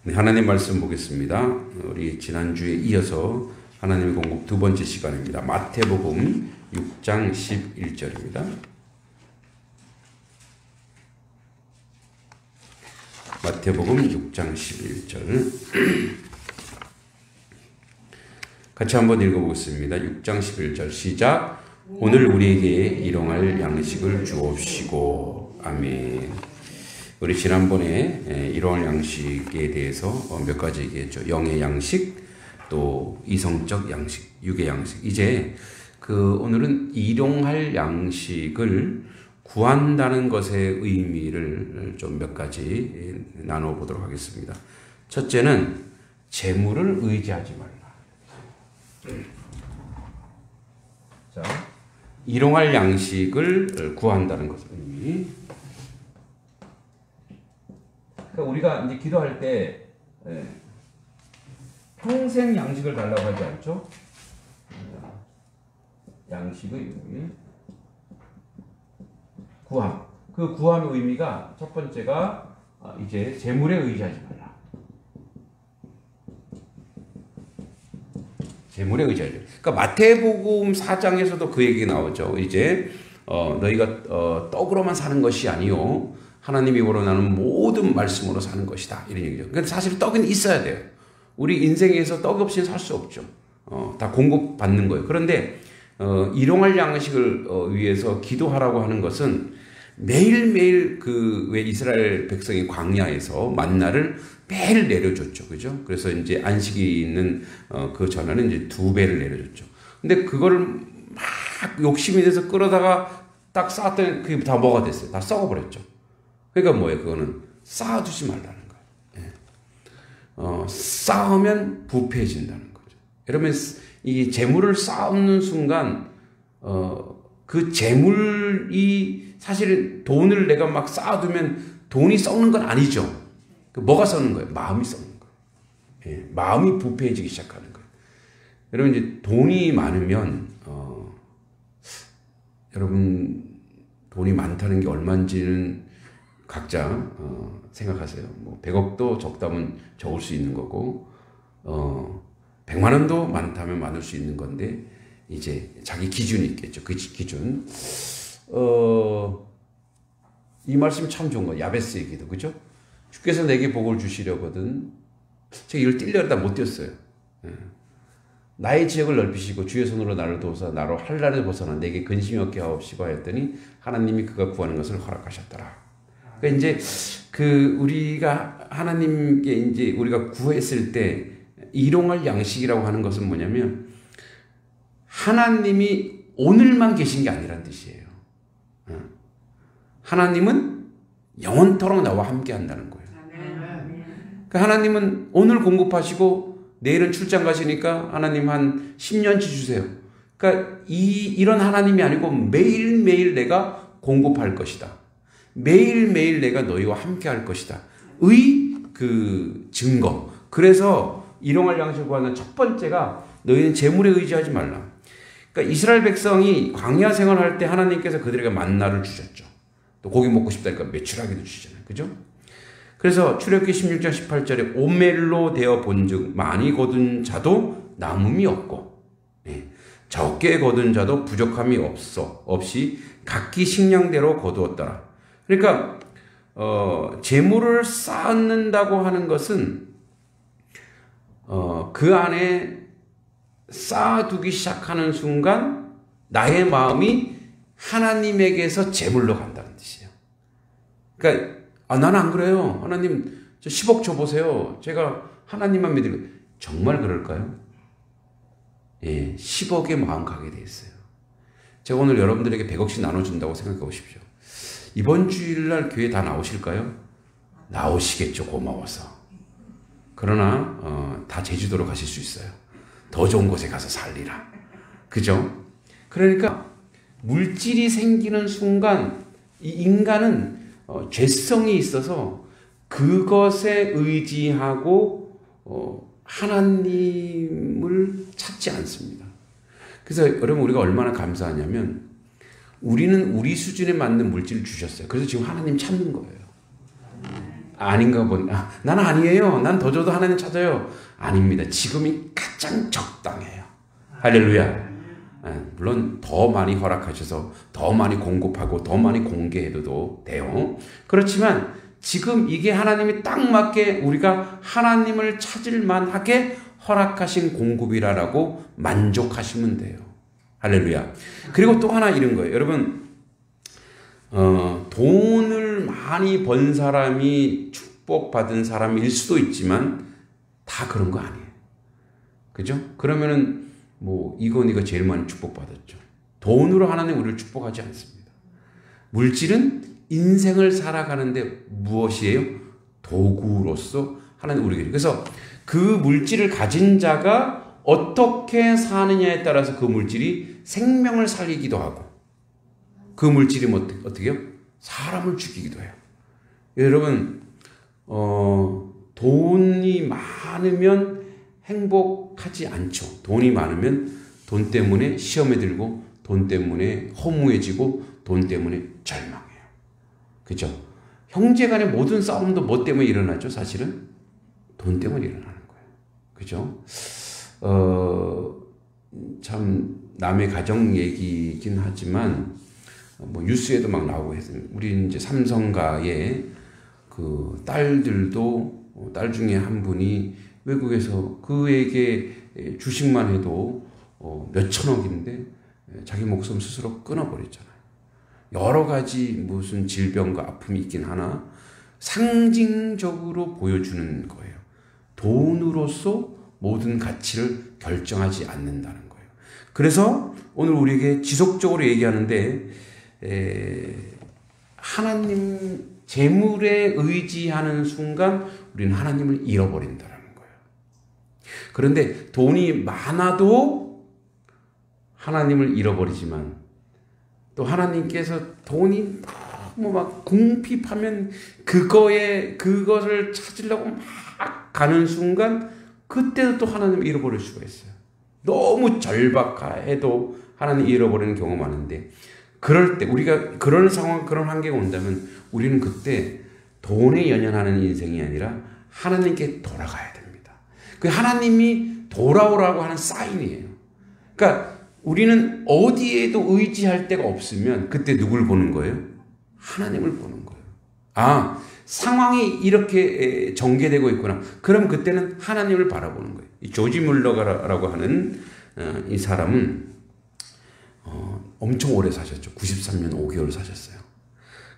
네, 하나님 말씀 보겠습니다. 우리 지난주에 이어서 하나님의 공급 두 번째 시간입니다. 마태복음 6장 11절입니다. 마태복음 6장 11절 같이 한번 읽어보겠습니다. 6장 11절 시작. 오늘 우리에게 일용할 양식을 주옵시고. 아멘. 우리 지난번에 일용할 양식에 대해서 몇 가지 얘기했죠. 영의 양식, 또 이성적 양식, 육의 양식. 이제 오늘은 일용할 양식을 구한다는 것의 의미를 좀 몇 가지 나눠 보도록 하겠습니다. 첫째는 재물을 의지하지 말라. 자, 일용할 양식을 구한다는 것의 의미. 그러니까 우리가 이제 기도할 때 평생 양식을 달라고 하지 않죠? 양식의 의미. 구함. 그 구함의 의미가 첫 번째가 이제 재물에 의지하지 말라. 재물에 의지하지 말라. 그러니까 마태복음 4장에서도 그 얘기 나오죠. 이제 너희가 떡으로만 사는 것이 아니요 하나님이 우러나는 모든 말씀으로 사는 것이다. 이런 얘기죠. 근데 사실 떡은 있어야 돼요. 우리 인생에서 떡 없이는 살 수 없죠. 다 공급받는 거예요. 그런데 일용할 양식을 위해서 기도하라고 하는 것은 매일매일 왜 이스라엘 백성이 광야에서 만나를 매일 내려줬죠. 그죠? 그래서 이제 안식이 있는 그 전에는 이제 2배를 내려줬죠. 근데 그거를 막 욕심이 돼서 끌어다가 딱 쌓았더니 그게 다 뭐가 됐어요? 다 썩어버렸죠. 그러니까 뭐예요? 그거는 쌓아두지 말라는 거예요. 쌓으면 부패해진다는 거죠. 여러분, 이 재물을 쌓는 순간, 그 재물이 사실 돈을 내가 막 쌓아두면 돈이 썩는 건 아니죠. 뭐가 썩는 거예요? 마음이 썩는 거예요. 마음이 부패해지기 시작하는 거예요. 여러분, 이제 돈이 많으면, 여러분, 돈이 많다는 게 얼마인지는 각자 생각하세요. 뭐 100억도 적다면 적을 수 있는 거고 100만 원도 많다면 많을 수 있는 건데 이제 자기 기준이 있겠죠. 그 기준. 이 말씀이 참 좋은 거예요. 야베스 얘기도 그죠? 주께서 내게 복을 주시려거든. 제가 이걸 뛰려다 못 뛰었어요. 나의 지역을 넓히시고 주의 손으로 나를 도우사 나로 한란을 벗어나 내게 근심이 없게 하옵시고 하였더니 하나님이 그가 구하는 것을 허락하셨더라. 그러니까 이제 우리가 하나님께 이제 우리가 구했을 때 일용할 양식이라고 하는 것은 뭐냐면 하나님이 오늘만 계신 게 아니란 뜻이에요. 하나님은 영원토록 나와 함께 한다는 거예요. 그러니까 하나님은 오늘 공급하시고 내일은 출장 가시니까 하나님 한 10년치 주세요. 그러니까 이런 하나님이 아니고 매일매일 내가 공급할 것이다. 매일매일 내가 너희와 함께 할 것이다. 증거. 그래서 일용할 양식을 구하는 첫 번째가 너희는 재물에 의지하지 말라. 그러니까 이스라엘 백성이 광야 생활할 때 하나님께서 그들에게 만나를 주셨죠. 또 고기 먹고 싶다니까 메추라기도 주시잖아요. 그죠? 그래서 출애굽기 16장 18절에 오멜로 되어 본즉 많이 거둔 자도 남음이 없고 적게 거둔 자도 부족함이 없이 각기 식량대로 거두었더라. 그러니까 재물을 쌓는다고 하는 것은 그 안에 쌓아두기 시작하는 순간 나의 마음이 하나님에게서 재물로 간다는 뜻이에요. 그러니까 나는 안 그래요. 하나님 저 10억 줘보세요. 제가 하나님만 믿으면 정말 그럴까요? 10억에 마음 가게 돼 있어요. 제가 오늘 여러분들에게 100억씩 나눠준다고 생각해 보십시오. 이번 주일날 교회 다 나오실까요? 나오시겠죠. 고마워서. 그러나 다 제주도로 가실 수 있어요. 더 좋은 곳에 가서 살리라. 그죠? 그러니까 물질이 생기는 순간 이 인간은 죄성이 있어서 그것에 의지하고 하나님을 찾지 않습니다. 그래서 여러분 우리가 얼마나 감사하냐면 우리는 우리 수준에 맞는 물질을 주셨어요. 그래서 지금 하나님 찾는 거예요. 아닌가 보니, 난 아니에요. 난 더 줘도 하나님 찾아요. 아닙니다. 지금이 가장 적당해요. 할렐루야. 물론 더 많이 허락하셔서 더 많이 공급하고 더 많이 공개해도 돼요. 그렇지만 지금 이게 하나님이 딱 맞게 우리가 하나님을 찾을 만하게 허락하신 공급이라고 만족하시면 돼요. 할렐루야. 그리고 또 하나 이런 거예요. 여러분, 돈을 많이 번 사람이 축복받은 사람일 수도 있지만 다 그런 거 아니에요. 그죠? 그러면은 뭐 이건희가 제일 많이 축복받았죠. 돈으로 하나님 우리를 축복하지 않습니다. 물질은 인생을 살아가는데 무엇이에요? 도구로서 하나님 우리에게. 그래서 그 물질을 가진 자가 어떻게 사느냐에 따라서 그 물질이 생명을 살리기도 하고 그 물질이 어떻게 해요? 사람을 죽이기도 해요. 여러분, 돈이 많으면 행복하지 않죠. 돈이 많으면 돈 때문에 시험에 들고 돈 때문에 허무해지고 돈 때문에 절망해요. 그죠? 형제 간의 모든 싸움도 뭐 때문에 일어나죠? 사실은 돈 때문에 일어나는 거예요. 그죠? 참 남의 가정 얘기이긴 하지만 뭐 뉴스에도 막 나오고 했어요. 우리 이제 삼성가의 그 딸들도 딸 중에 한 분이 외국에서 그에게 주식만 해도 몇 천억인데 자기 목숨 스스로 끊어버렸잖아요. 여러 가지 무슨 질병과 아픔이 있긴 하나 상징적으로 보여주는 거예요. 돈으로서 모든 가치를 결정하지 않는다는 거예요. 그래서 오늘 우리에게 지속적으로 얘기하는데 하나님 재물에 의지하는 순간 우리는 하나님을 잃어버린다는 거예요. 그런데 돈이 많아도 하나님을 잃어버리지만 또 하나님께서 돈이 너무 막 궁핍하면 그것을 찾으려고 막 가는 순간 그때도 또 하나님을 잃어버릴 수가 있어요. 너무 절박해도 하나님 잃어버리는 경우가 많은데 그럴 때 우리가 그런 상황, 그런 환경이 온다면 우리는 그때 돈에 연연하는 인생이 아니라 하나님께 돌아가야 됩니다. 그 하나님이 돌아오라고 하는 사인이에요. 그러니까 우리는 어디에도 의지할 데가 없으면 그때 누굴 보는 거예요? 하나님을 보는 거예요. 상황이 이렇게 전개되고 있구나. 그럼 그때는 하나님을 바라보는 거예요. 이 조지 물러가라고 하는 이 사람은 엄청 오래 사셨죠. 93년 5개월 사셨어요.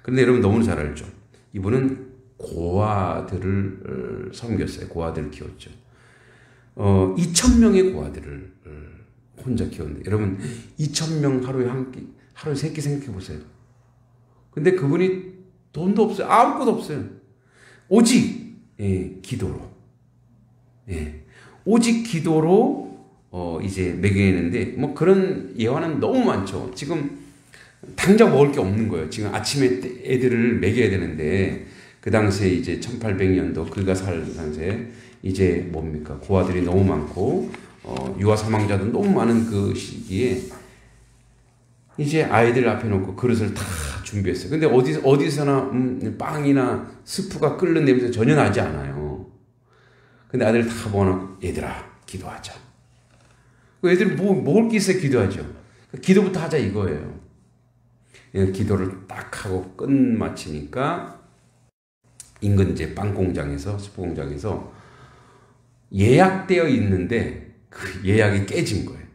그런데 여러분 너무 잘 알죠. 이분은 고아들을 섬겼어요. 고아들을 키웠죠. 2,000명의 고아들을 혼자 키웠는데 여러분 2,000명 하루에 하루에 3끼 생각해 보세요. 근데 그분이 돈도 없어요. 아무것도 없어요. 오직 기도로. 오직 기도로 이제 먹이는데 뭐 그런 예화는 너무 많죠. 지금 당장 먹을 게 없는 거예요. 지금 아침에 애들을 먹여야 되는데 그 당시에 이제 1800년도 그가 살 당시에 이제 뭡니까 고아들이 너무 많고 유아 사망자도 너무 많은 그 시기에 이제 아이들 앞에 놓고 그릇을 다 준비했어요. 근데 어디서나 빵이나 스프가 끓는 냄새 전혀 나지 않아요. 근데 아이들 다 모아놓고 얘들아 기도하자. 애들이 먹을 게 있어야 기도하죠. 기도부터 하자 이거예요. 기도를 딱 하고 끝마치니까 인근제 빵 공장에서 스프 공장에서 예약되어 있는데 그 예약이 깨진 거예요.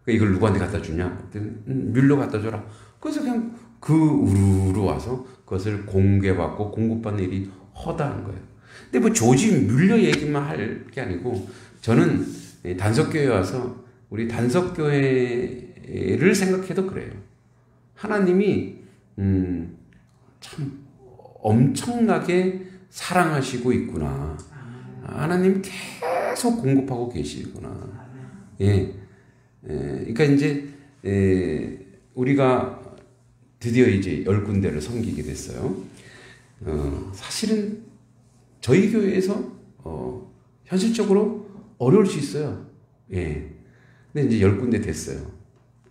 이걸 누구한테 갖다 주냐? 뮬러 갖다 줘라. 그래서 그냥 그 우르르 와서 그것을 공개받고 공급받는 일이 허다한 거예요. 근데 뭐 조지 뮬러 얘기만 할 게 아니고 저는 단석교회 와서 우리 단석교회를 생각해도 그래요. 하나님이 참 엄청나게 사랑하시고 있구나. 하나님 계속 공급하고 계시구나. 그러니까 이제 우리가 드디어 이제 10군데를 섬기게 됐어요. 사실은 저희 교회에서 현실적으로 어려울 수 있어요. 근데 이제 10군데 됐어요.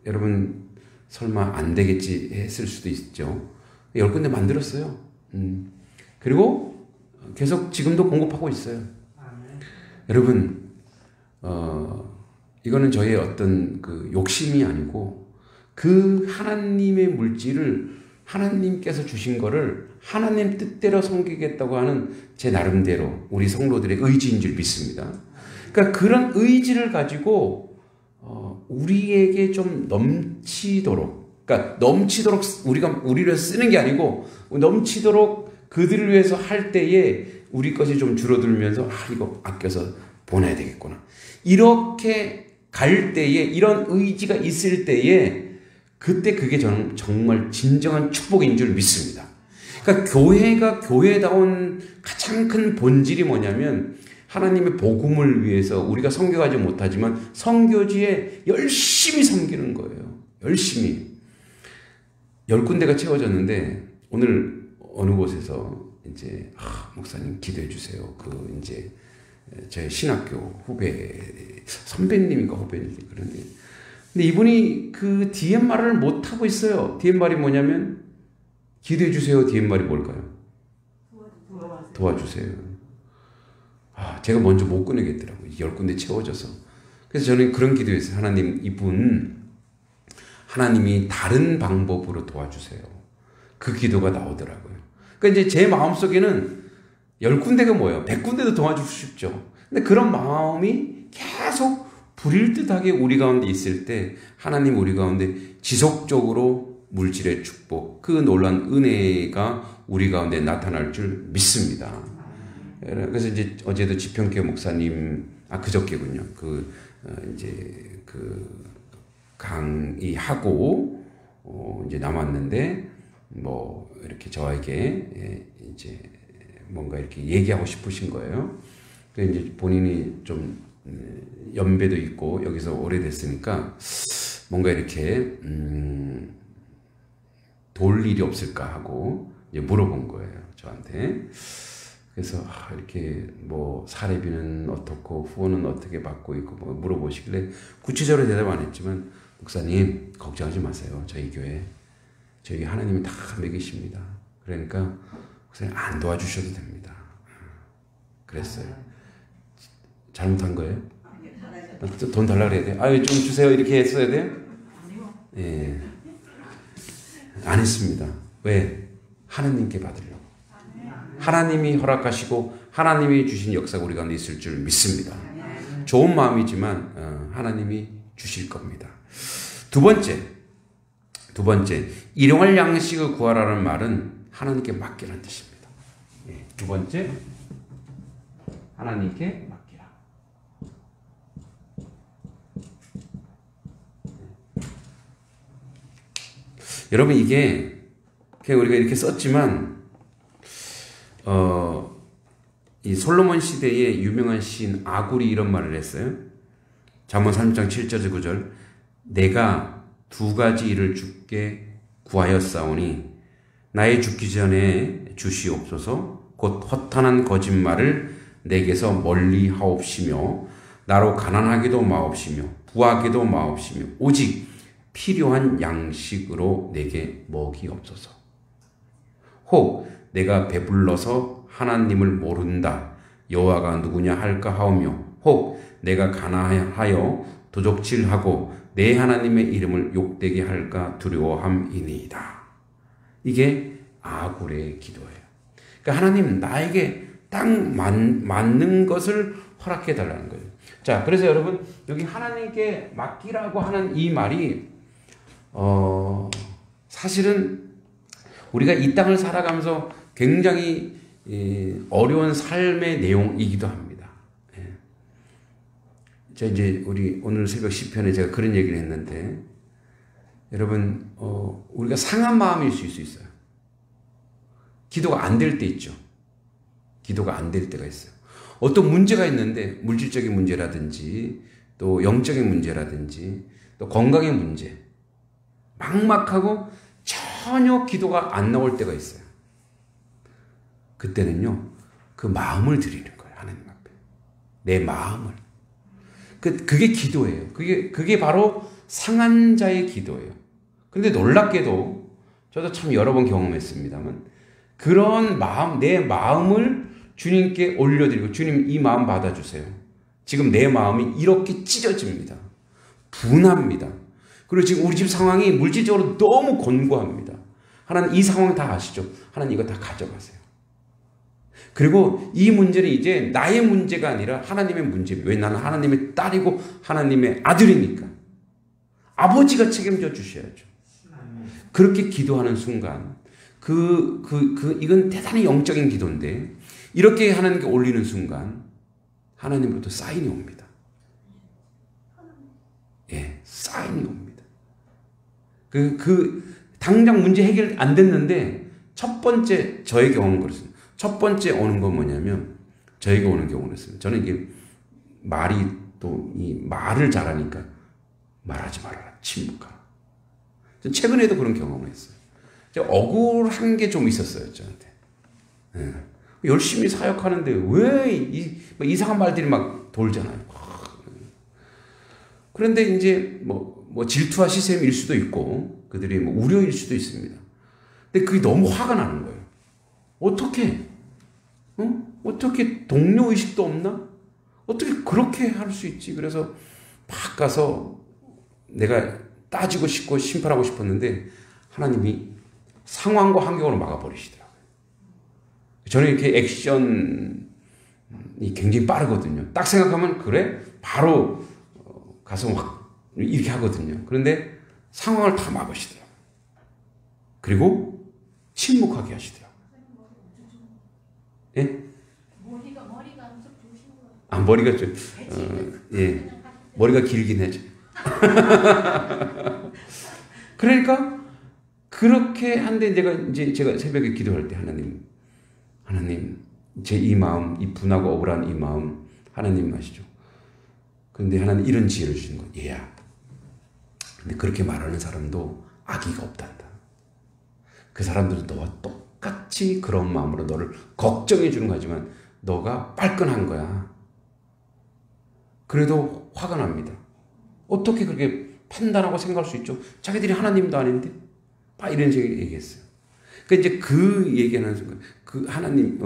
여러분 설마 안 되겠지 했을 수도 있죠. 10군데 만들었어요. 그리고 계속 지금도 공급하고 있어요. 여러분, 이거는 저의 어떤 그 욕심이 아니고 그 하나님의 물질을 하나님께서 주신 거를 하나님 뜻대로 섬기겠다고 하는 제 나름대로 우리 성도들의 의지인 줄 믿습니다. 그러니까 그런 의지를 가지고 우리에게 좀 넘치도록, 그러니까 넘치도록 우리를 쓰는 게 아니고 넘치도록 그들을 위해서 할 때에 우리 것이 좀 줄어들면서 이거 아껴서 보내야 되겠구나. 이렇게 갈 때에 이런 의지가 있을 때에 그때 그게 저는 정말 진정한 축복인 줄 믿습니다. 그러니까 교회가 교회다운 가장 큰 본질이 뭐냐면 하나님의 복음을 위해서 우리가 선교하지 못하지만 선교지에 열심히 섬기는 거예요. 열심히. 10군데가 채워졌는데 오늘 어느 곳에서 이제 목사님 기도해 주세요. 그 이제 제 신학교 후배 선배님인가 후배님 그런데 근데 이분이 그 DMR을 못 하고 있어요. DMR이 뭐냐면 기도해 주세요. DMR이 뭘까요? 도와주세요. 제가 먼저 못 꺼내겠더라고요. 10군데 채워져서. 그래서 저는 그런 기도했어요. 하나님, 이분 하나님이 다른 방법으로 도와주세요. 그 기도가 나오더라고요. 그러니까 이제 제 마음속에는 10군데가 뭐예요? 100군데도 도와주고 싶죠. 근데 그런 마음이 계속 불일 듯하게 우리 가운데 있을 때 하나님 우리 가운데 지속적으로 물질의 축복, 그 놀라운 은혜가 우리 가운데 나타날 줄 믿습니다. 그래서 이제 어제도 지평교 목사님, 그저께군요. 이제 강의하고 이제 남았는데 뭐 이렇게 저에게 이제 뭔가 이렇게 얘기하고 싶으신 거예요. 그래서 이제 본인이 좀 연배도 있고 여기서 오래됐으니까 뭔가 이렇게 도울 일이 없을까 하고 이제 물어본 거예요, 저한테. 그래서 이렇게 뭐 사례비는 어떻고 후원은 어떻게 받고 있고 뭐 물어보시길래 구체적으로 대답 안 했지만 목사님 걱정하지 마세요. 저희 하나님이 다 먹이십니다. 그러니까 목사님 안 도와주셔도 됩니다. 그랬어요. 잘못한 거예요? 돈 달라 그래야 돼요? 좀 주세요 이렇게 했어야 돼요? 예. 안 했습니다. 왜? 하나님께 받으려고. 하나님이 허락하시고 하나님이 주신 역사가 우리 가운데 있을 줄 믿습니다. 좋은 마음이지만 하나님이 주실 겁니다. 두 번째 일용할 양식을 구하라는 말은 하나님께 맡기라는 뜻입니다. 두 번째 하나님께 맡기라. 여러분 이게 그냥 우리가 이렇게 썼지만 이 솔로몬 시대의 유명한 시인 아굴이 이런 말을 했어요. 잠언 3장 7절 9절 내가 두 가지 일을 주께 구하였사오니 나의 죽기 전에 주시옵소서. 곧 허탄한 거짓말을 내게서 멀리 하옵시며 나로 가난하기도 마옵시며 부하기도 마옵시며 오직 필요한 양식으로 내게 먹이옵소서. 혹 내가 배불러서 하나님을 모른다 여호와가 누구냐 할까 하오며 혹 내가 가난하여 도적질하고 내 하나님의 이름을 욕되게 할까 두려워함이니이다. 이게 아굴의 기도예요. 그러니까 하나님 나에게 딱 맞는 것을 허락해 달라는 거예요. 자, 그래서 여러분 여기 하나님께 맡기라고 하는 이 말이 사실은 우리가 이 땅을 살아가면서 굉장히 어려운 삶의 내용이기도 합니다. 자, 이제 우리 오늘 새벽 시편에 제가 그런 얘기를 했는데 여러분 우리가 상한 마음일 수 있어요. 기도가 안 될 때 있죠. 기도가 안 될 때가 있어요. 어떤 문제가 있는데 물질적인 문제라든지 또 영적인 문제라든지 또 건강의 문제 막막하고 전혀 기도가 안 나올 때가 있어요. 그때는요 그 마음을 드리는 거예요. 하나님 앞에 내 마음을 그게 기도예요. 그게 바로 상한 자의 기도예요. 그런데 놀랍게도 저도 참 여러 번 경험했습니다만 그런 마음, 내 마음을 주님께 올려드리고 주님 이 마음 받아주세요. 지금 내 마음이 이렇게 찢어집니다. 분합니다. 그리고 지금 우리 집 상황이 물질적으로 너무 곤고합니다. 하나님 이 상황 다 아시죠? 하나님 이거 다 가져가세요. 그리고 이 문제는 이제 나의 문제가 아니라 하나님의 문제입니다. 왜 나는 하나님의 딸이고 하나님의 아들이니까. 아버지가 책임져 주셔야죠. 그렇게 기도하는 순간 이건 대단히 영적인 기도인데 이렇게 하나님께 올리는 순간 하나님으로부터 사인이 옵니다. 예, 사인이 옵니다. 당장 문제 해결 안 됐는데 첫 번째 저에게 오는 것은 첫 번째 오는 건 뭐냐면 저에게 오는 경우는 있습니다. 저는 이게 말이 또 이 말을 잘하니까 말하지 말아라. 침묵하라. 최근에도 그런 경험을 했어요. 억울한 게 좀 있었어요. 저한테. 네. 열심히 사역하는데 왜 이상한 말들이 막 돌잖아요. 그런데 이제 뭐 질투와 시샘일 수도 있고 그들이 뭐 우려일 수도 있습니다. 근데 그게 너무 화가 나는 거예요. 어떻게? 어떻게 동료 의식도 없나? 어떻게 그렇게 할 수 있지? 그래서 막 가서 내가 따지고 싶고 심판하고 싶었는데 하나님이 상황과 환경으로 막아버리시더라고요. 저는 이렇게 액션이 굉장히 빠르거든요. 딱 생각하면 그래? 바로 가서 막 이렇게 하거든요. 그런데 상황을 다 막으시더라고요. 그리고 침묵하게 하시더라고요. 예? 머리가 엄청 좋으신 것 같아요. 아, 머리가 좀, 예. 머리가 길긴 해죠. 그러니까, 그렇게 한데 제가 새벽에 기도할 때 하나님, 제 이 마음, 이 분하고 억울한 이 마음, 하나님 아시죠? 그런데 하나님 이런 지혜를 주신 거예요. 얘야. 근데 그렇게 말하는 사람도 악의가 없단다. 그 사람들은 너와 똑같이 그런 마음으로 너를 걱정해 주는 거지만 너가 빨끈한 거야. 그래도 화가 납니다. 어떻게 그렇게 판단하고 생각할 수 있죠? 자기들이 하나님도 아닌데? 막 이런 식으로 얘기했어요. 그러니까 이제 그 얘기하는 순간, 그 하나님,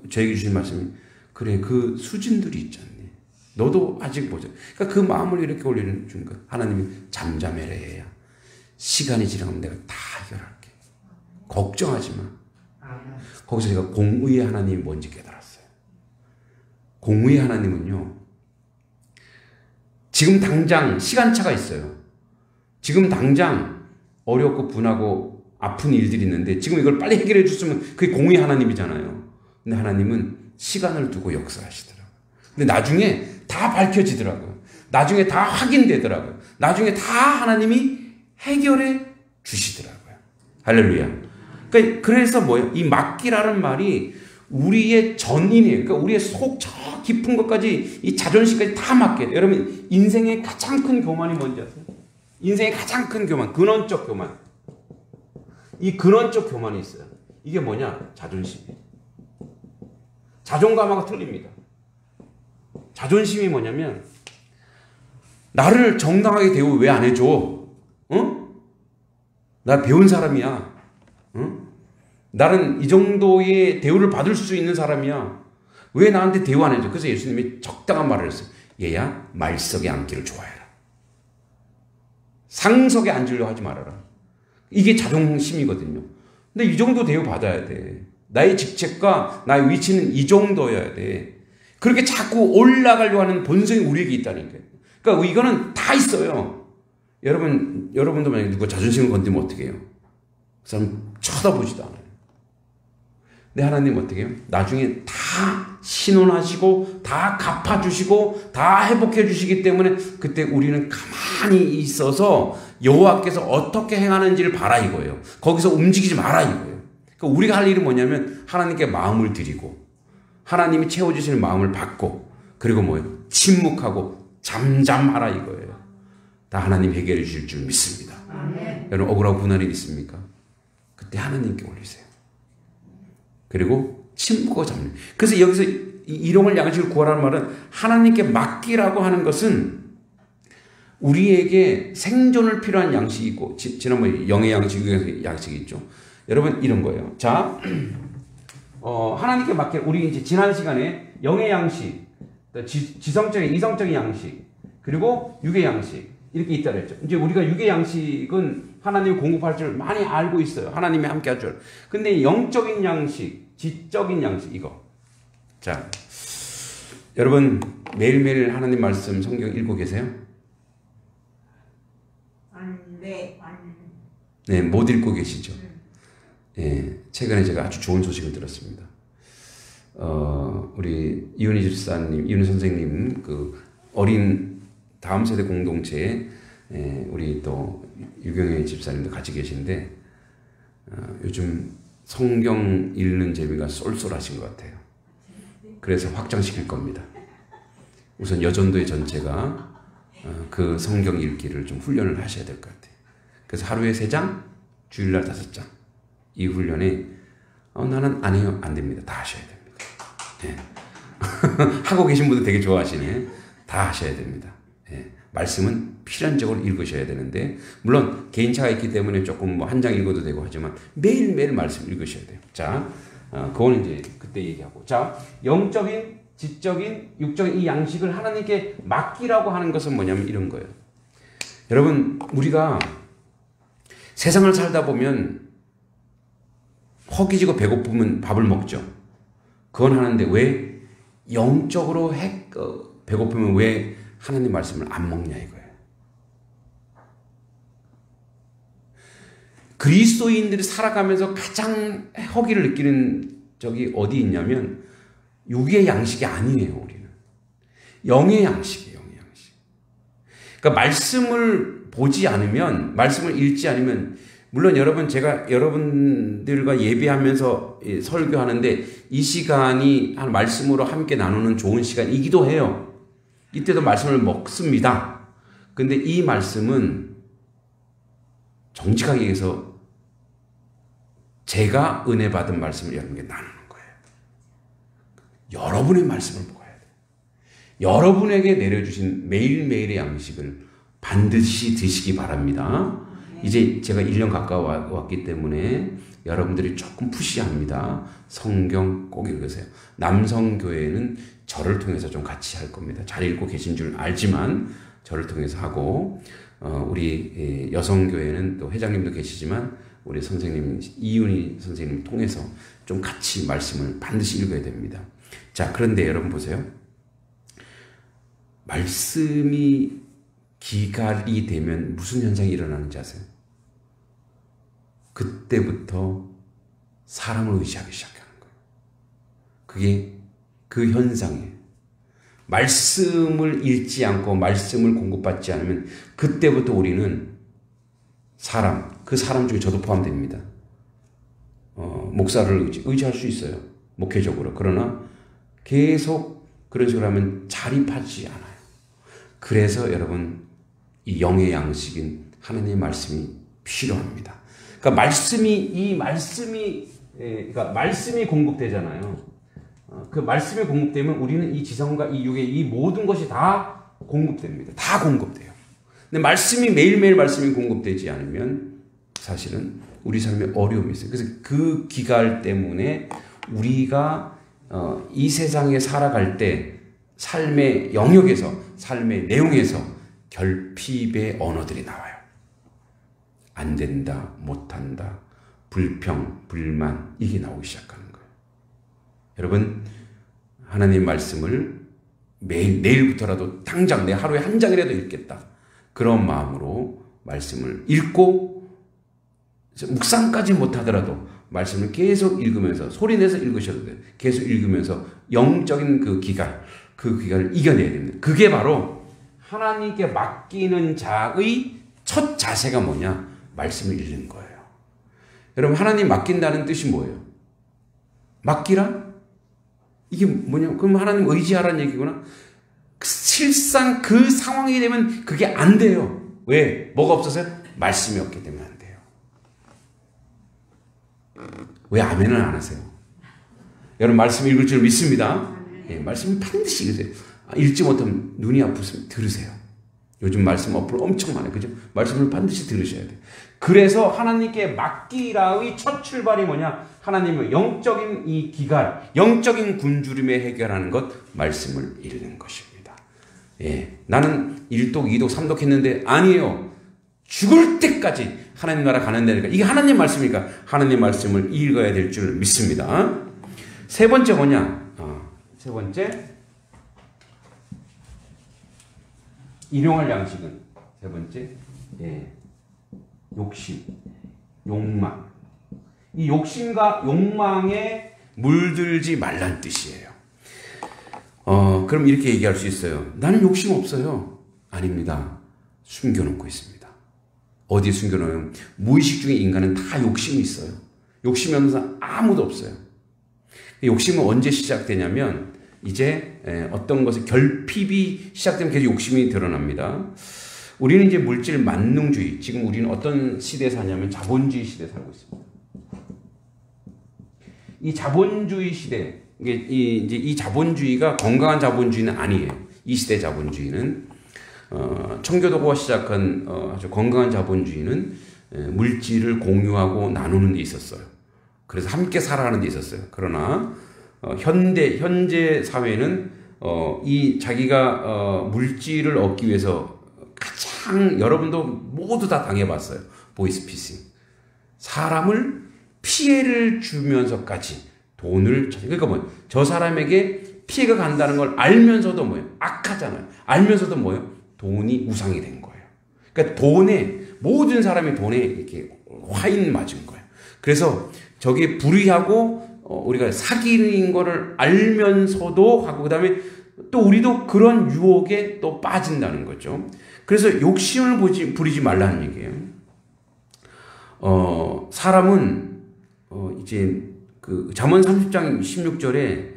저에게 주신 말씀이, 그래, 그 수준들이 있잖니. 너도 아직 보자. 그러니까 그 마음을 이렇게 올리는 순간, 하나님이 잠잠해라 해야. 시간이 지나면 내가 다 해결할게. 걱정하지 마. 거기서 제가 공의의 하나님이 뭔지 깨달았어요. 공의의 하나님은요, 지금 당장 시간차가 있어요. 지금 당장 어렵고 분하고 아픈 일들이 있는데 지금 이걸 빨리 해결해 줬으면 그게 공의 하나님이잖아요. 근데 하나님은 시간을 두고 역사하시더라고요. 근데 나중에 다 밝혀지더라고요. 나중에 다 확인되더라고요. 나중에 다 하나님이 해결해 주시더라고요. 할렐루야. 그래서 뭐예요? 이 맡기라는 말이 우리의 전인이에요. 그러니까 우리의 속 저 깊은 것까지 이 자존심까지 다 맡겨요. 여러분 인생의 가장 큰 교만이 뭔지 아세요? 인생의 가장 큰 교만, 근원적 교만. 이 근원적 교만이 있어요. 이게 뭐냐? 자존심이에요. 자존감하고 틀립니다. 자존심이 뭐냐면 나를 정당하게 대우 왜 안 해줘? 응? 나 배운 사람이야. 응? 나는 이 정도의 대우를 받을 수 있는 사람이야. 왜 나한테 대우 안 해줘? 그래서 예수님이 적당한 말을 했어요. 얘야, 말석에 앉기를 좋아해라. 상석에 앉으려 하지 말아라. 이게 자존심이거든요. 근데 이 정도 대우 받아야 돼. 나의 직책과 나의 위치는 이 정도여야 돼. 그렇게 자꾸 올라가려고 하는 본성이 우리에게 있다니까요. 그러니까 이거는 다 있어요. 여러분도 만약에 누가 자존심을 건드리면 어떻게 해요? 그 사람 쳐다보지도 않아요. 근데 하나님 어떻게 해요? 나중에 다 신원하시고 다 갚아주시고 다 회복해 주시기 때문에 그때 우리는 가만히 있어서 여호와께서 어떻게 행하는지를 봐라 이거예요. 거기서 움직이지 마라 이거예요. 그러니까 우리가 할 일은 뭐냐면 하나님께 마음을 드리고 하나님이 채워주시는 마음을 받고 그리고 뭐예요? 침묵하고 잠잠하라 이거예요. 다 하나님 해결해 주실 줄 믿습니다. 아멘. 여러분 억울하고 고난이 있습니까? 그때 하나님께 올리세요. 그리고 침묵하고 잠잠. 그래서 여기서 일용할 양식을 구하라는 말은 하나님께 맡기라고 하는 것은 우리에게 생존을 필요한 양식이고 지난번에 영의 양식, 육의 양식이 있죠. 여러분 이런 거예요. 자, 하나님께 맡겨 우리 이제 지난 시간에 영의 양식, 지성적인 이성적인 양식, 그리고 육의 양식 이렇게 있다 그랬죠. 이제 우리가 육의 양식은 하나님이 공급할 줄 많이 알고 있어요. 하나님이 함께 할 줄. 근데 영적인 양식, 지적인 양식 이거. 자, 여러분 매일매일 하나님 말씀 성경 읽고 계세요? 네, 못 읽고 계시죠. 예, 최근에 제가 아주 좋은 소식을 들었습니다. 우리 이윤희 집사님, 이윤희 선생님, 그 어린 다음 세대 공동체에 우리 또 유경혜 집사님도 같이 계신데 요즘 성경 읽는 재미가 쏠쏠하신 것 같아요. 그래서 확장시킬 겁니다. 우선 여전도의 전체가 그 성경 읽기를 좀 훈련을 하셔야 될 것 같아요. 그래서 하루에 3장, 주일날 5장. 이 훈련에 나는 안 해요. 안 됩니다. 다 하셔야 됩니다. 네. 하고 계신 분들 되게 좋아하시네. 다 하셔야 됩니다. 네. 말씀은 필연적으로 읽으셔야 되는데 물론 개인차가 있기 때문에 조금 뭐 한 장 읽어도 되고 하지만 매일매일 말씀 읽으셔야 돼요. 자, 그거는 이제 그때 얘기하고. 자, 영적인, 지적인, 육적인 이 양식을 하나님께 맡기라고 하는 것은 뭐냐면 이런 거예요. 여러분, 우리가 세상을 살다 보면 허기지고 배고프면 밥을 먹죠. 그건 하는데 왜 영적으로 배고프면 왜 하나님 말씀을 안 먹냐 이거예요. 그리스도인들이 살아가면서 가장 허기를 느끼는 적이 어디 있냐면 육의 양식이 아니에요. 우리는 영의 양식이에요. 영의 양식. 그러니까 말씀을 보지 않으면, 말씀을 읽지 않으면, 물론 제가 여러분들과 예배하면서 설교하는데 이 시간이 한 말씀으로 함께 나누는 좋은 시간이기도 해요. 이때도 말씀을 먹습니다. 근데 이 말씀은 정직하게 얘기해서 제가 은혜 받은 말씀을 여러분께 나누는 거예요. 여러분의 말씀을 먹어야 돼요. 여러분에게 내려주신 매일매일의 양식을 반드시 드시기 바랍니다. 이제 제가 1년 가까워 왔기 때문에 여러분들이 조금 푸시합니다. 성경 꼭 읽으세요. 남성교회는 저를 통해서 좀 같이 할 겁니다. 잘 읽고 계신 줄 알지만 저를 통해서 하고 우리 여성교회는 또 회장님도 계시지만 우리 선생님 이윤희 선생님 통해서 좀 같이 말씀을 반드시 읽어야 됩니다. 자, 그런데 여러분 보세요. 말씀이 기갈이 되면 무슨 현상이 일어나는지 아세요? 그때부터 사람을 의지하기 시작하는 거예요. 그게 그 현상이에요. 말씀을 읽지 않고 말씀을 공급받지 않으면 그때부터 우리는 그 사람 중에 저도 포함됩니다. 목사를 의지할 수 있어요. 목회적으로. 그러나 계속 그런 식으로 하면 자립하지 않아요. 그래서 여러분 이 영의 양식인 하나님의 말씀이 필요합니다. 그러니까 말씀이 공급되잖아요. 그 말씀이 공급되면 우리는 이 지성과 이 육의 이 모든 것이 다 공급됩니다. 다 공급돼요. 근데 매일매일 말씀이 공급되지 않으면 사실은 우리 삶에 어려움이 있어요. 그래서 그 기갈 때문에 우리가 이 세상에 살아갈 때 삶의 영역에서, 삶의 내용에서 결핍의 언어들이 나와요. 안 된다, 못한다, 불평, 불만 이게 나오기 시작하는 거예요. 여러분, 하나님 말씀을 내일부터라도 당장 내 하루에 한 장이라도 읽겠다. 그런 마음으로 말씀을 읽고 묵상까지 못하더라도 말씀을 계속 읽으면서 소리내서 읽으셔도 돼요. 계속 읽으면서 영적인 그 기갈을 이겨내야 됩니다. 그게 바로 하나님께 맡기는 자의 첫 자세가 뭐냐? 말씀을 읽는 거예요. 여러분, 하나님 맡긴다는 뜻이 뭐예요? 맡기라? 이게 뭐냐? 그럼 하나님 의지하라는 얘기구나? 실상 그 상황이 되면 그게 안 돼요. 왜? 뭐가 없어서요? 말씀이 없기 때문에 안 돼요. 왜 아멘을 안 하세요? 여러분, 말씀 읽을 줄 믿습니다. 예, 말씀을 반드시 읽으세요. 읽지 못하면 눈이 아프시면 들으세요. 요즘 말씀 어플 엄청 많아요. 그죠? 말씀을 반드시 들으셔야 돼요. 그래서 하나님께 맡기라의 첫 출발이 뭐냐? 하나님의 영적인 이 기갈, 영적인 굶주림에 해결하는 것, 말씀을 읽는 것입니다. 예, 나는 1독, 2독, 3독 했는데 아니에요. 죽을 때까지 하나님 나라 가는 데니까 이게 하나님 말씀이니까 하나님 말씀을 읽어야 될 줄 믿습니다. 세 번째 뭐냐? 세 번째 일용할 양식은 세 번째 욕심, 욕망. 이 욕심과 욕망에 물들지 말란 뜻이에요. 그럼 이렇게 얘기할 수 있어요. 나는 욕심 없어요. 아닙니다. 숨겨놓고 있습니다. 어디에 숨겨놓으면 무의식 중에 인간은 다 욕심이 있어요. 욕심이 없는 사람 아무도 없어요. 욕심은 언제 시작되냐면 이제 어떤 것의 결핍이 시작되면 계속 욕심이 드러납니다. 우리는 이제 물질 만능주의, 지금 우리는 어떤 시대에 사냐면 자본주의 시대에 살고 있습니다. 이 자본주의 시대, 이 자본주의가 건강한 자본주의는 아니에요. 이 시대 자본주의는 청교도가 시작한 아주 건강한 자본주의는 물질을 공유하고 나누는 데 있었어요. 그래서 함께 살아가는 데 있었어요. 그러나 현재 사회는 이 자기가 물질을 얻기 위해서 가장 여러분도 모두 다 당해봤어요. 보이스피싱. 사람을 피해를 주면서까지 돈을 그러니까 뭐 저 사람에게 피해가 간다는 걸 알면서도 뭐예요? 악하잖아요. 알면서도 뭐예요? 돈이 우상이 된 거예요. 그러니까 돈에 모든 사람이 돈에 이렇게 화인 맞은 거예요. 그래서 저게 불의하고 우리가 사기인 거를 알면서도 하고 그다음에 또 우리도 그런 유혹에 또 빠진다는 거죠. 그래서 욕심을 부리지 말라는 얘기예요. 사람은 이제 그 잠언 30장 16절에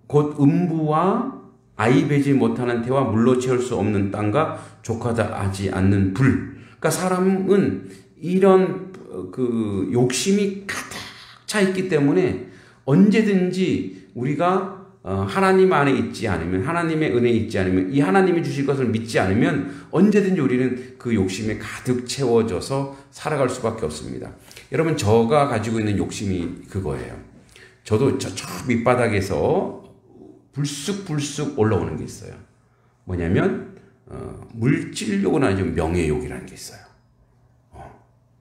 곧 음부와 아이 배지 못하는 태와 물로 채울 수 없는 땅과 족하다 하지 않는 불. 그러니까 사람은 이런 그 욕심이 가득 차 있기 때문에 언제든지 우리가 하나님 안에 있지 않으면, 하나님의 은혜에 있지 않으면, 이 하나님이 주실 것을 믿지 않으면 언제든지 우리는 그 욕심에 가득 채워져서 살아갈 수밖에 없습니다. 여러분, 저가 가지고 있는 욕심이 그거예요. 저도 저 밑바닥에서 불쑥불쑥 올라오는 게 있어요. 뭐냐면 물질욕은 아니죠. 명예욕이라는 게 있어요.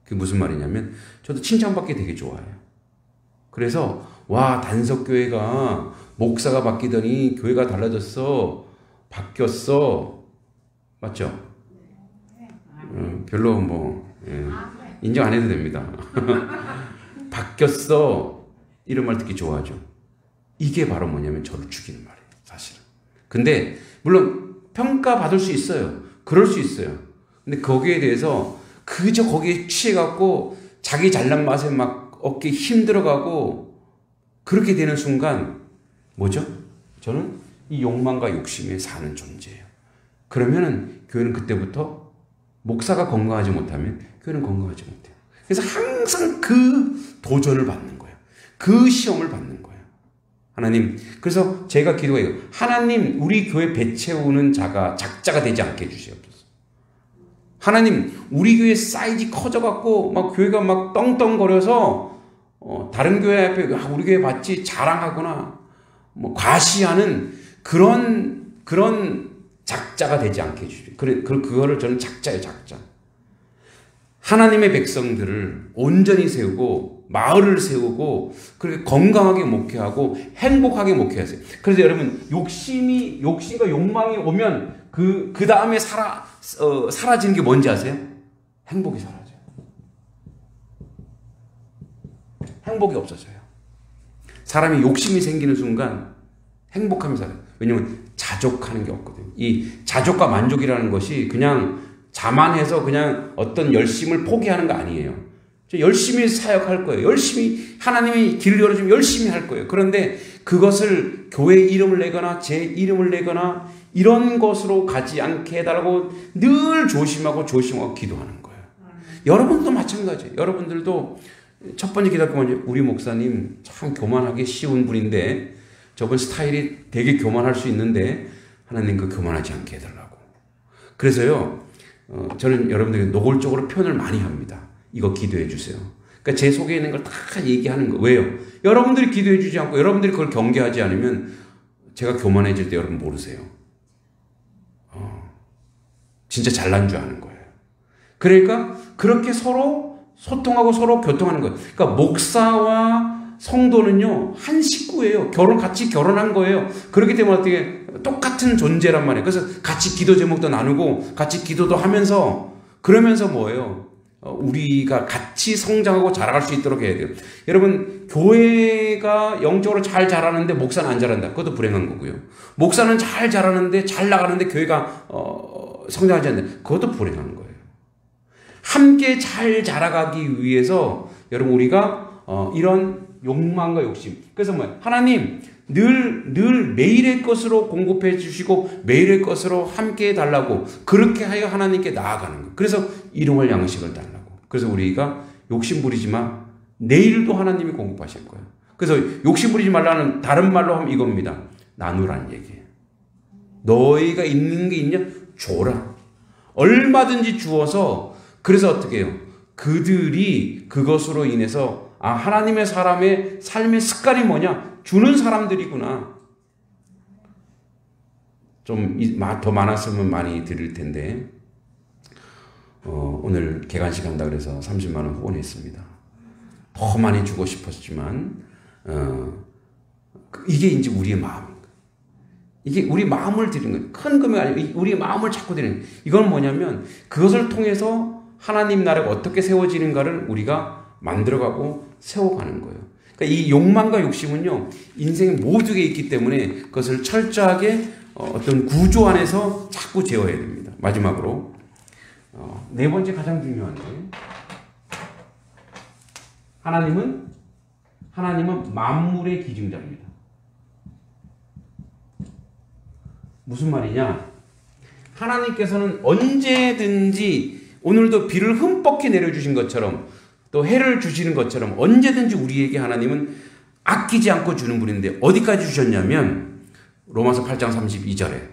그게 무슨 말이냐면 저도 칭찬받기 되게 좋아해요. 그래서 와, 단석교회가 목사가 바뀌더니 교회가 달라졌어. 바뀌었어. 맞죠? 별로 뭐 인정 안 해도 됩니다. 바뀌었어. 이런 말 듣기 좋아하죠. 이게 바로 뭐냐면 저를 죽이는 말이에요. 사실은. 근데 물론 평가받을 수 있어요. 그럴 수 있어요. 근데 거기에 대해서 그저 거기에 취해갖고 자기 잘난 맛에 막 어깨에 힘들어가고 그렇게 되는 순간 뭐죠? 저는 이 욕망과 욕심에 사는 존재예요. 그러면은 교회는 그때부터 목사가 건강하지 못하면 교회는 건강하지 못해요. 그래서 항상 그 도전을 받는 거예요. 그 시험을 받는 거예요. 하나님, 그래서 제가 기도해요. 하나님, 우리 교회 배 채우는 자가 작자가 되지 않게 해주시옵소서. 하나님, 우리 교회 사이즈 커져갖고 막 교회가 막 떵떵거려서 다른 교회 앞에 우리 교회 봤지 자랑하거나 뭐 과시하는 그런 작자가 되지 않게 해주시오. 그거를 저는 작자예요, 작자. 하나님의 백성들을 온전히 세우고 마을을 세우고 그렇게 건강하게 목회하고 행복하게 목회하세요. 그래서 여러분 욕심과 욕망이 오면 그 다음에 사라지는 게 뭔지 아세요? 행복이 사라져요. 행복이 없어져요. 사람이 욕심이 생기는 순간 행복함이 사라져요. 왜냐하면 자족하는 게 없거든요. 이 자족과 만족이라는 것이 그냥 자만해서 그냥 어떤 열심을 포기하는 거 아니에요. 열심히 사역할 거예요. 열심히 하나님이 길을 열어주면 열심히 할 거예요. 그런데 그것을 교회 이름을 내거나 제 이름을 내거나 이런 것으로 가지 않게 해달라고 늘 조심하고 기도하는 거예요. 여러분도 마찬가지예요. 여러분들도 첫 번째 기도할 거면 우리 목사님 참 교만하기 쉬운 분인데 저분 스타일이 되게 교만할 수 있는데 하나님 그 교만하지 않게 해달라고. 그래서요, 저는 여러분들에게 노골적으로 표현을 많이 합니다. 이거 기도해 주세요. 그러니까 제 속에 있는 걸 다 얘기하는 거. 왜요? 여러분들이 기도해 주지 않고 여러분들이 그걸 경계하지 않으면 제가 교만해질 때 여러분 모르세요. 진짜 잘난 줄 아는 거예요. 그러니까 그렇게 서로 소통하고 서로 교통하는 거예요. 그러니까 목사와 성도는요, 한 식구예요. 같이 결혼한 거예요. 그렇기 때문에 어떻게 똑같은 존재란 말이에요. 그래서 같이 기도 제목도 나누고 같이 기도도 하면서 그러면서 뭐예요? 우리가 같이 성장하고 자라갈 수 있도록 해야 돼요. 여러분, 교회가 영적으로 잘 자라는데 목사는 안 자란다. 그것도 불행한 거고요. 목사는 잘 자라는데 잘 나가는데 교회가 성장하지 않는다. 그것도 불행한 거예요. 함께 잘 자라가기 위해서 여러분 우리가 이런 욕망과 욕심. 그래서 뭐예요? 하나님 늘 매일의 것으로 공급해 주시고 매일의 것으로 함께 해달라고 그렇게 하여 하나님께 나아가는 거예요. 그래서 일용할 양식을 달라고. 그래서 우리가 욕심 부리지 마. 내일도 하나님이 공급하실 거예요. 그래서 욕심 부리지 말라는 다른 말로 하면 이겁니다. 나누라는 얘기예요. 너희가 있는 게 있냐? 줘라. 얼마든지 주어서 그래서 어떻게 해요? 그들이 그것으로 인해서 하나님의 사람의 삶의 습관이 뭐냐? 주는 사람들이구나. 좀 더 많았으면 많이 드릴 텐데 오늘 개간식 한다 그래서 30만 원 후원했습니다. 더 많이 주고 싶었지만 이게 이제 우리의 마음. 이게 우리 마음을 드리는 거예요. 큰 금액이 아니고 우리의 마음을 자꾸 드리는 거예요. 이건 뭐냐면 그것을 통해서 하나님 나라가 어떻게 세워지는가를 우리가 만들어가고 세워가는 거예요. 그러니까 이 욕망과 욕심은요, 인생 모두에 있기 때문에 그것을 철저하게 어떤 구조 안에서 자꾸 제어해야 됩니다. 마지막으로 네 번째 가장 중요한 게 하나님은 만물의 기증자입니다. 무슨 말이냐? 하나님께서는 언제든지 오늘도 비를 흠뻑히 내려주신 것처럼 또 해를 주시는 것처럼 언제든지 우리에게 하나님은 아끼지 않고 주는 분인데 어디까지 주셨냐면 로마서 8장 32절에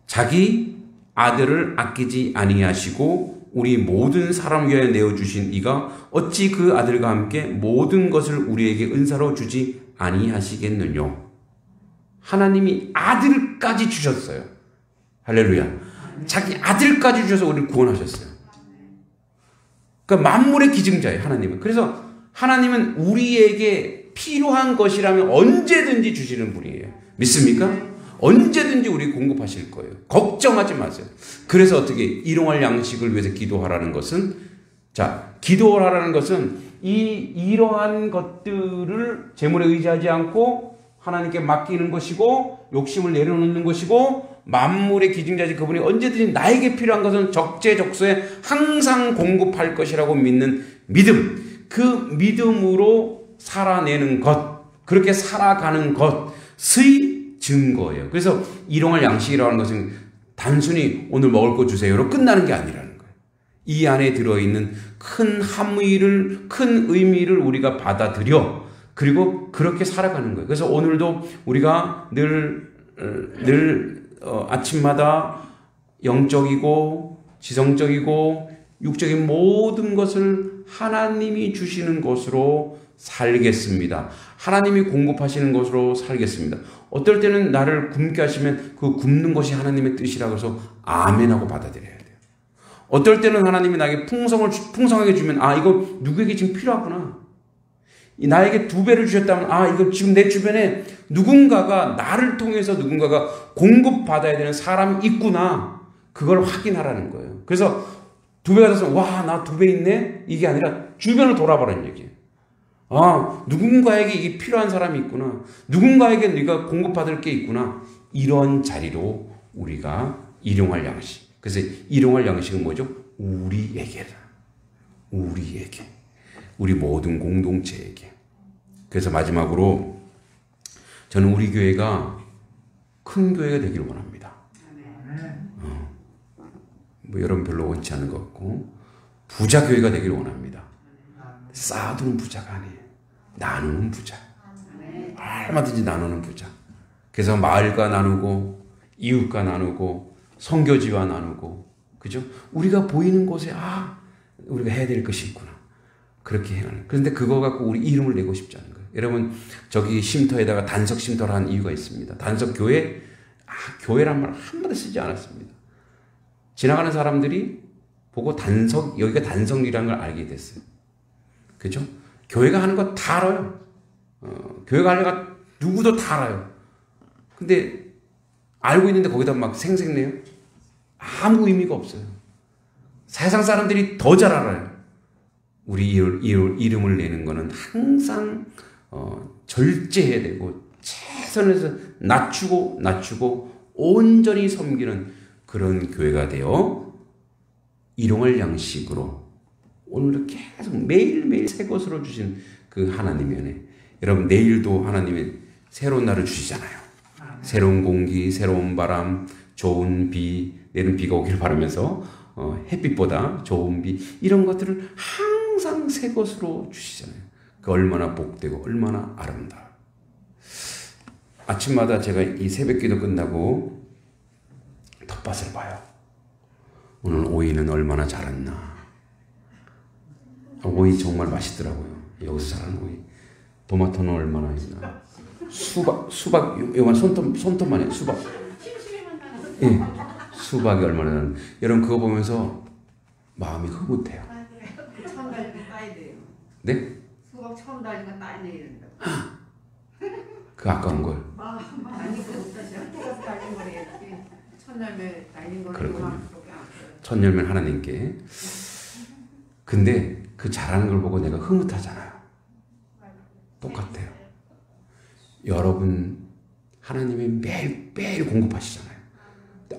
자기 아들을 아끼지 아니하시고 우리 모든 사람 위하여 내어주신 이가 어찌 그 아들과 함께 모든 것을 우리에게 은사로 주지 아니하시겠느냐. 하나님이 아들까지 주셨어요. 할렐루야. 자기 아들까지 주셔서 우리를 구원하셨어요. 그러니까 만물의 기증자예요, 하나님은. 그래서 하나님은 우리에게 필요한 것이라면 언제든지 주시는 분이에요. 믿습니까? 언제든지 우리 공급하실 거예요. 걱정하지 마세요. 그래서 어떻게 일용할 양식을 위해서 기도하라는 것은 기도하라는 것은 이러한 것들을 재물에 의지하지 않고 하나님께 맡기는 것이고 욕심을 내려놓는 것이고 만물의 기증자지 그분이 언제든지 나에게 필요한 것은 적재적소에 항상 공급할 것이라고 믿는 믿음. 그 믿음으로 살아내는 것, 그렇게 살아가는 것의 증거예요. 그래서 일용할 양식이라는 것은 단순히 오늘 먹을 거 주세요로 끝나는 게 아니라는 거예요. 이 안에 들어있는 큰 함의를, 큰 의미를 우리가 받아들여 그리고 그렇게 살아가는 거예요. 그래서 오늘도 우리가 늘 아침마다 영적이고 지성적이고 육적인 모든 것을 하나님이 주시는 것으로 살겠습니다. 하나님이 공급하시는 것으로 살겠습니다. 어떨 때는 나를 굶게 하시면 그 굶는 것이 하나님의 뜻이라고 해서 아멘하고 받아들여야 돼요. 어떨 때는 하나님이 나에게 풍성하게 주면 이거 누구에게 지금 필요하구나. 나에게 2배를 주셨다면 이거 지금 내 주변에 누군가가 나를 통해서 누군가가 공급받아야 되는 사람이 있구나. 그걸 확인하라는 거예요. 그래서 2배가 돼서 나 2배 있네? 이게 아니라 주변을 돌아보라는 얘기예요. 누군가에게 이게 필요한 사람이 있구나. 누군가에게 네가 공급받을 게 있구나. 이런 자리로 우리가 일용할 양식. 그래서 일용할 양식은 뭐죠? 우리에게다. 우리에게. 우리 모든 공동체에게. 그래서 마지막으로 저는 우리 교회가 큰 교회가 되기를 원합니다. 여러분 별로 원치 않은 것 같고 부자 교회가 되기를 원합니다. 쌓아두는 부자가 아니에요. 나누는 부자. 얼마든지 나누는 부자. 그래서 마을과 나누고 이웃과 나누고 선교지와 나누고, 그죠? 우리가 보이는 곳에 우리가 해야 될 것이 있구나. 그렇게 행하는. 그런데 그거 갖고 우리 이름을 내고 싶지 않은 거예요. 여러분, 저기 쉼터에다가 단석 쉼터를 한 이유가 있습니다. 단석 교회, 교회란 말 한 번도 쓰지 않았습니다. 지나가는 사람들이 보고 여기가 단석이라는 걸 알게 됐어요. 그죠? 교회가 하는 거 다 알아요. 교회가 하는 거 누구도 다 알아요. 근데 알고 있는데 거기다 막 생색내요? 아무 의미가 없어요. 세상 사람들이 더 잘 알아요. 우리 이름을 내는 거는 항상 절제해야 되고 최선에서 낮추고 온전히 섬기는 그런 교회가 되어 일용할 양식으로 오늘도 계속 매일매일 새 것으로 주신 그 하나님의 은혜. 여러분, 내일도 하나님의 새로운 날을 주시잖아요. 새로운 공기, 새로운 바람, 좋은 비, 내일은 비가 오길 바라면서 햇빛보다 좋은 비, 이런 것들을 항상 새 것으로 주시잖아요. 그 얼마나 복되고 얼마나 아름다워. 아침마다 제가 이 새벽기도 끝나고 텃밭을 봐요. 오늘 오이는 얼마나 자랐나. 오이 정말 맛있더라고요. 여기서 자란 오이. 토마토는 얼마나 있나. 수박 요만 손톱만 해요. 수박. 예, 수박이 얼마나 나는. 여러분, 그거 보면서 마음이 흐뭇해요. 처음 달리면 따야 돼요. 네? 수박 처음 달리면 따야 된다. 그 아까운 걸. 아니 그거 가서 달린 거래야지. 첫날에 달린 거를 그렇군요. 첫 열매는 하나님께. 근데 그 잘하는 걸 보고 내가 흐뭇하잖아요. 똑같아요. 여러분, 하나님이 매일 공급하시잖아요.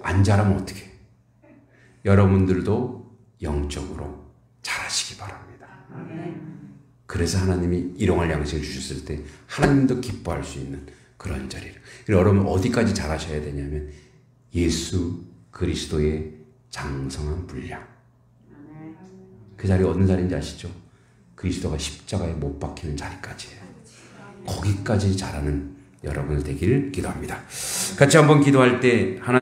안 자라면 어떡해? 여러분들도 영적으로 자라시기 바랍니다. 그래서 하나님이 일용할 양식을 주셨을 때 하나님도 기뻐할 수 있는 그런 자리를. 여러분, 어디까지 자라셔야 되냐면 예수 그리스도의 장성한 분량. 그 자리 어느 자리인지 아시죠? 그리스도가 십자가에 못 박히는 자리까지예요. 거기까지 자라는 여러분 되기를 기도합니다. 같이 한번 기도할 때 하나님